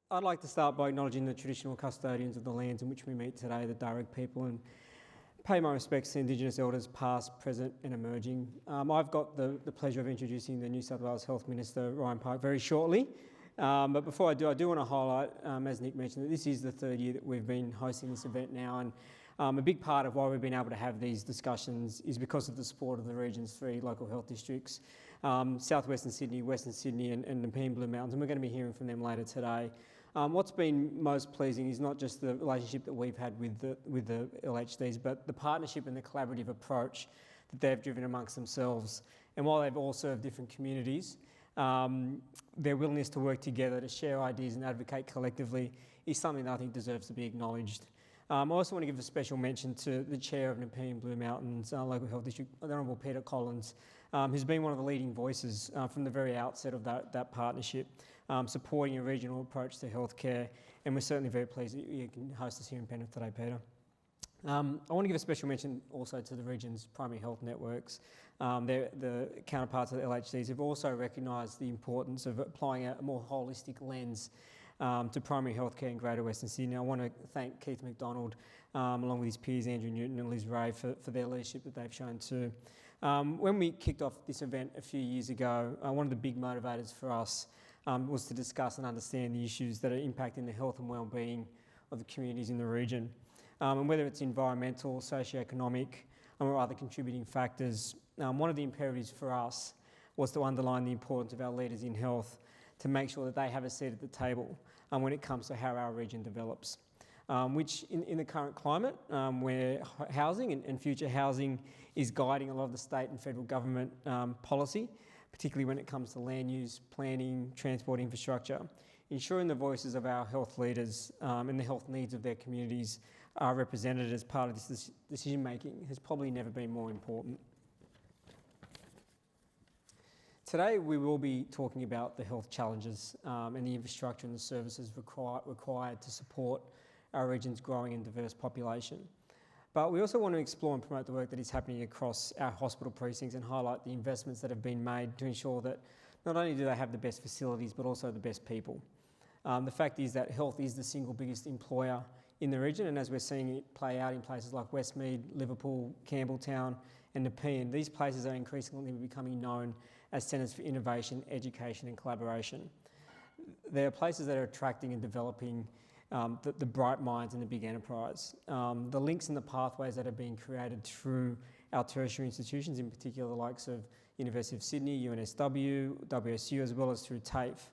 I'd like to start by acknowledging the traditional custodians of the lands in which we meet today, the Darug people, and pay my respects to Indigenous elders past, present and emerging. I've got the pleasure of introducing the New South Wales Health Minister, Ryan Park, very shortly. But before I do want to highlight, as Nick mentioned, that this is the third year that we've been hosting this event now, and a big part of why we've been able to have these discussions is because of the support of the region's three local health districts, Southwestern Sydney, Western Sydney and Nepean Blue Mountains, and we're going to be hearing from them later today. What's been most pleasing is not just the relationship that we've had with the LHDs, but the partnership and the collaborative approach that they've driven amongst themselves. And while they've all served different communities, their willingness to work together, to share ideas and advocate collectively is something that I think deserves to be acknowledged. I also want to give a special mention to the Chair of Nepean Blue Mountains Local Health District, the Honourable Peter Collins, who's been one of the leading voices from the very outset of that partnership, supporting a regional approach to healthcare, and we're certainly very pleased that you can host us here in Penrith today, Peter. I want to give a special mention also to the region's primary health networks. The counterparts of the LHDs have also recognised the importance of applying a more holistic lens to primary healthcare in Greater Western Sydney. I want to thank Keith McDonald, along with his peers Andrew Newton and Liz Ray, for their leadership that they've shown too. When we kicked off this event a few years ago, one of the big motivators for us was to discuss and understand the issues that are impacting the health and wellbeing of the communities in the region. And whether it's environmental, socioeconomic, or other contributing factors, one of the imperatives for us was to underline the importance of our leaders in health to make sure that they have a seat at the table when it comes to how our region develops. Which in the current climate, where housing and future housing is guiding a lot of the state and federal government policy, particularly when it comes to land use, planning, transport infrastructure, ensuring the voices of our health leaders and the health needs of their communities are represented as part of this decision making has probably never been more important. Today we will be talking about the health challenges and the infrastructure and the services required to support our region's growing and diverse population. But we also want to explore and promote the work that is happening across our hospital precincts and highlight the investments that have been made to ensure that not only do they have the best facilities but also the best people. The fact is that health is the single biggest employer in the region, and as we're seeing it play out in places like Westmead, Liverpool, Campbelltown and Nepean, these places are increasingly becoming known as centres for innovation, education and collaboration. They are places that are attracting and developing the bright minds and the big enterprise. The links and the pathways that are being created through our tertiary institutions, in particular the likes of University of Sydney, UNSW, WSU, as well as through TAFE,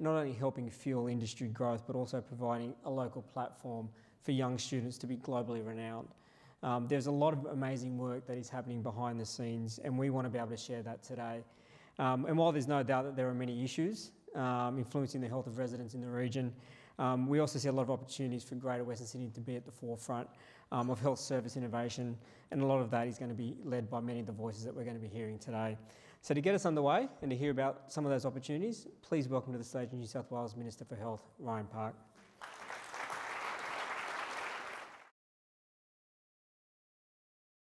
not only helping fuel industry growth, but also providing a local platform for young students to be globally renowned. There's a lot of amazing work that is happening behind the scenes, and we want to be able to share that today. And while there's no doubt that there are many issues influencing the health of residents in the region, we also see a lot of opportunities for Greater Western Sydney to be at the forefront of health service innovation, and a lot of that is going to be led by many of the voices that we're going to be hearing today. So to get us underway and to hear about some of those opportunities, please welcome to the stage New South Wales Minister for Health, Ryan Park.